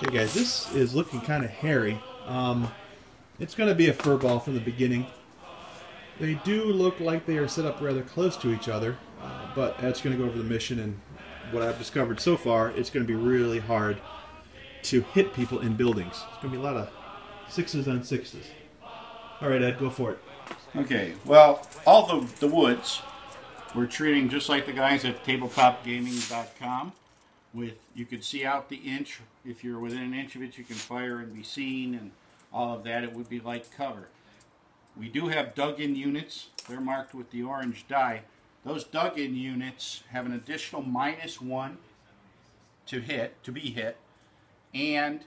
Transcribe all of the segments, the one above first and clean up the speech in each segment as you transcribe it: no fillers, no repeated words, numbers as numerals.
Hey guys, this is looking kind of hairy. It's going to be a fur ball from the beginning. They do look like they are set up rather close to each other, but that's going to go over the mission, and what I've discovered so far, it's going to be really hard to hit people in buildings. It's going to be a lot of 6s on 6s. Alright, Ed, go for it. Okay, well, all the woods we're treating just like the guys at tabletopgaming.com. You could see out the inch. If you're within an inch of it, you can fire and be seen, and all of that. It would be like cover. We do have dug-in units. They're marked with the orange dye. Those dug-in units have an additional -1 to be hit, and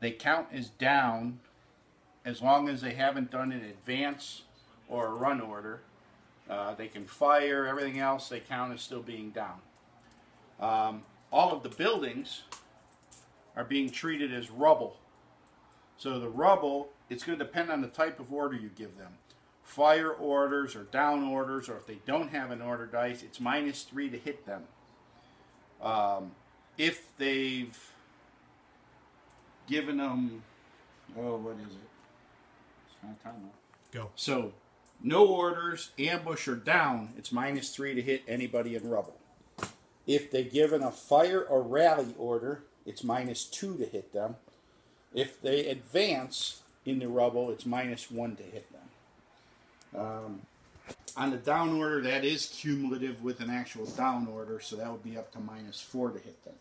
they count as down as long as they haven't done an advance or a run order. They can fire. Everything else they count as still being down. All of the buildings are being treated as rubble. So the rubble, it's going to depend on the type of order you give them. Fire orders or down orders, or if they don't have an order dice, it's -3 to hit them. If they've given them, what is it? It's not time now. Go. So no orders, ambush, or down, it's -3 to hit anybody in rubble. If they're given a fire or rally order, it's -2 to hit them. If they advance in the rubble, it's -1 to hit them. On the down order, that is cumulative with an actual down order, so that would be up to -4 to hit them.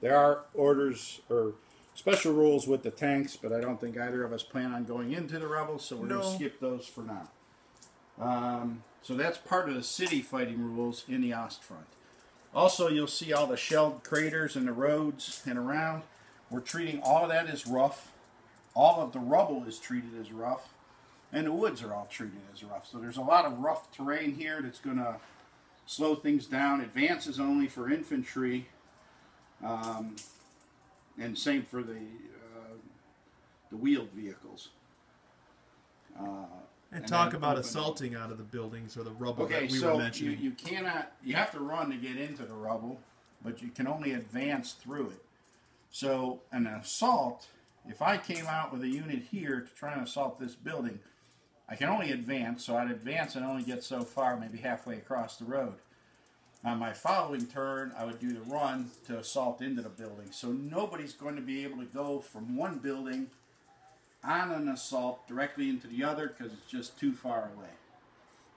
There are orders or special rules with the tanks, but I don't think either of us plan on going into the rubble, so we're going to skip those for now. So that's part of the city fighting rules in the Ostfront. Also, you'll see all the shelled craters in the roads and around. We're treating all of that as rough. All of the rubble is treated as rough. And the woods are all treated as rough. So there's a lot of rough terrain here that's going to slow things down. Advances only for infantry. And same for the wheeled vehicles. And talk about assaulting out of the buildings or the rubble that we were mentioning. You cannot, you have to run to get into the rubble, but you can only advance through it. So an assault, if I came out with a unit here to try and assault this building, I can only advance, so I'd advance and only get so far, maybe halfway across the road. On my following turn, I would do the run to assault into the building. So nobody's going to be able to go from one building on an assault directly into the other because it's just too far away.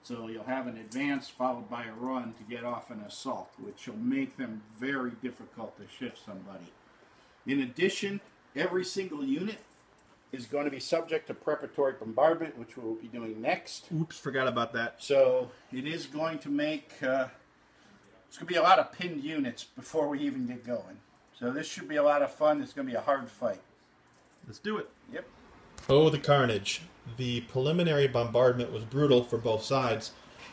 So you'll have an advance followed by a run to get off an assault, which will make them very difficult to shift somebody. In addition, every single unit is going to be subject to preparatory bombardment, which we'll be doing next. Oops, forgot about that. So it is going to make, it's going to be a lot of pinned units before we even get going. So this should be a lot of fun. It's going to be a hard fight. Let's do it. Yep. Oh, the carnage. The preliminary bombardment was brutal for both sides.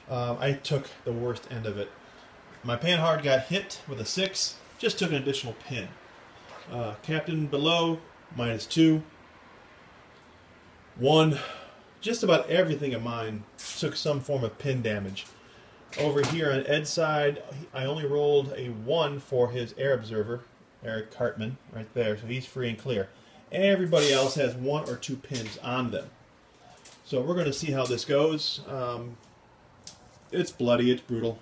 I took the worst end of it. My panhard got hit with a 6, just took an additional pin. Captain below, -2. 1. Just about everything of mine took some form of pin damage. Over here on Ed's side, I only rolled a 1 for his air observer, Eric Cartman, right there, so he's free and clear. Everybody else has 1 or 2 pins on them. So we're going to see how this goes. It's bloody, it's brutal.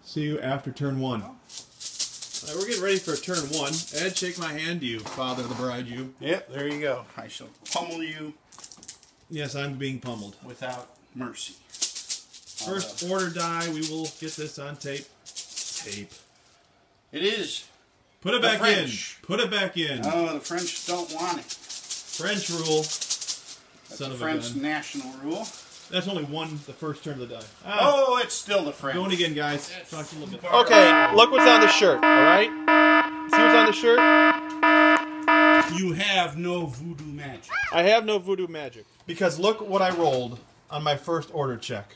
See you after turn 1. Right, we're getting ready for turn 1. Ed, shake my hand, you father of the bride, you. Yep, there you go. I shall pummel you. Yes, I'm being pummeled. Without mercy. First order die, we will get this on tape. It is. Put it back in. Put it back in. Oh, the French don't want it. French rule. That's the French national rule. That's only the first turn of the die. Oh, it's still the French. Going again, guys. Talk to you a little bit. Okay, look what's on the shirt, alright? See what's on the shirt? You have no voodoo magic. I have no voodoo magic. Because look what I rolled on my first order check.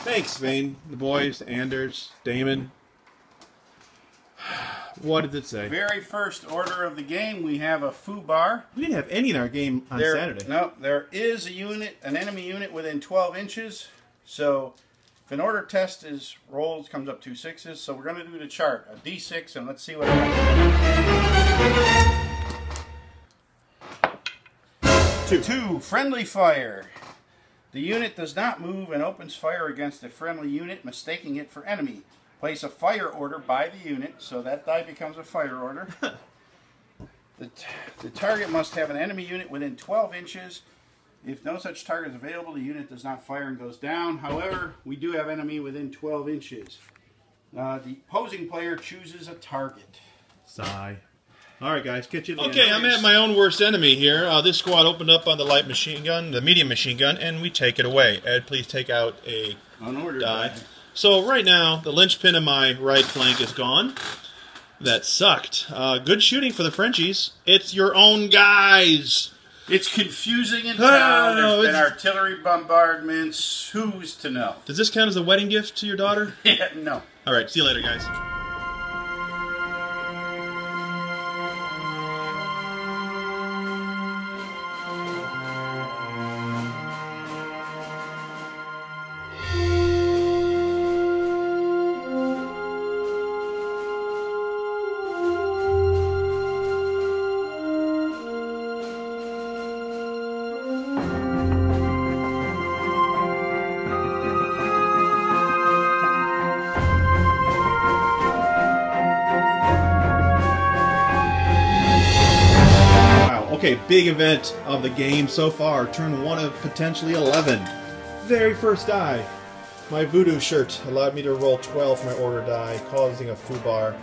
Thanks, Vane. The boys, Anders, Damon. What did it say? Very first order of the game, we have a foobar. We didn't have any in our game on Saturday. No, there is a unit, an enemy unit within 12 inches. So If an order test is rolled, comes up 2 6s. So we're going to do the chart, a D6, and let's see what happens. 2. Friendly fire. The unit does not move and opens fire against a friendly unit, mistaking it for enemy. Place a fire order by the unit, so that die becomes a fire order. The target must have an enemy unit within 12 inches. If no such target is available, the unit does not fire and goes down. However, we do have enemy within 12 inches. The opposing player chooses a target. Sigh. All right, guys, catch you. Okay, I'm at my own worst enemy here. This squad opened up on the light machine gun, the medium machine gun, and we take it away. Ed, please take out a Unordered die. So right now, the linchpin in my right flank is gone. That sucked. Good shooting for the Frenchies. It's your own guys. It's confusing in town. There's been artillery bombardments. Who's to know? Does this count as a wedding gift to your daughter? Yeah, no. All right, see you later, guys. Okay, big event of the game so far. Turn 1 of potentially 11. Very first die. My voodoo shirt allowed me to roll 12 for my order die, causing a foobar.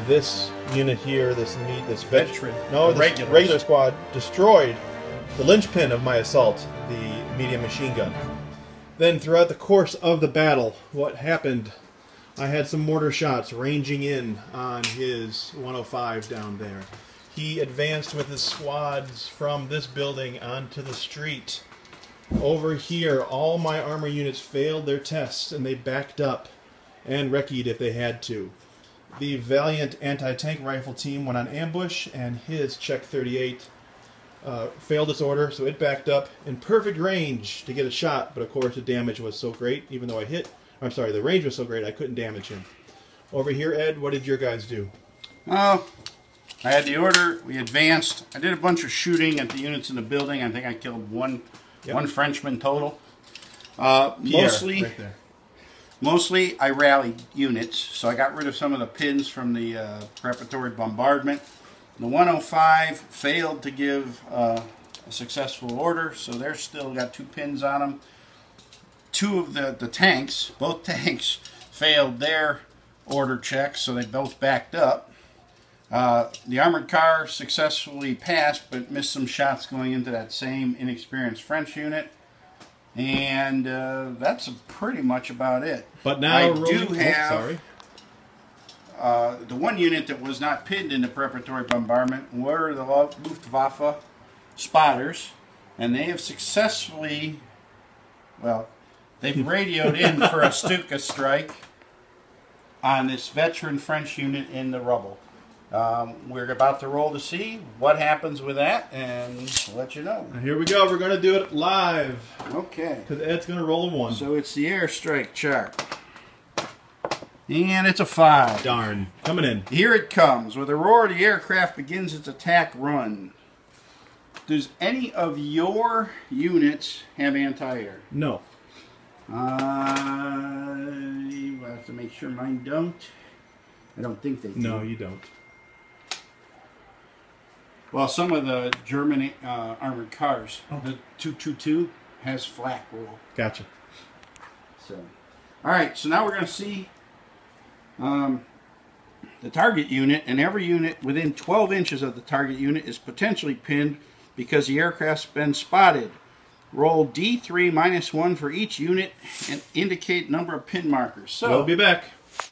This unit here, this veteran, no, this regular squad, destroyed the linchpin of my assault, the medium machine gun. Then throughout the course of the battle, what happened? I had some mortar shots ranging in on his 105 down there. He advanced with his squads from this building onto the street. Over here, all my armor units failed their tests and they backed up and recce'd if they had to. The valiant anti-tank rifle team went on ambush and his Czech 38 failed its order, so it backed up in perfect range to get a shot, but of course the damage was so great, even though the range was so great I couldn't damage him. Over here, Ed, what did your guys do? I had the order, we advanced. I did a bunch of shooting at the units in the building. I think I killed one Frenchman total. Mostly right there. Mostly I rallied units, so I got rid of some of the pins from the preparatory bombardment. The 105 failed to give a successful order, so they're still got 2 pins on them. 2 of the tanks, both tanks, failed their order checks, so they both backed up. The armored car successfully passed, but missed some shots going into that same inexperienced French unit. And that's pretty much about it. But now I do have the one unit that was not pinned in the preparatory bombardment were the Luftwaffe spotters, and they have successfully, well, they've radioed in for a Stuka strike on this veteran French unit in the rubble. We're about to roll to see what happens with that, and let you know. Here we go. We're going to do it live. Okay. Because Ed's going to roll a 1. So it's the airstrike chart. And it's a 5. Darn. Coming in. Here it comes. With a roar, the aircraft begins its attack run. Does any of your units have anti-air? No. I have to make sure mine don't. I don't think they do. No, you don't. Well, some of the German armored cars, the 222, has flak roll. Gotcha. So, all right. So now we're going to see the target unit, and every unit within 12 inches of the target unit is potentially pinned because the aircraft's been spotted. Roll D3 -1 for each unit and indicate number of pin markers. So we'll be back.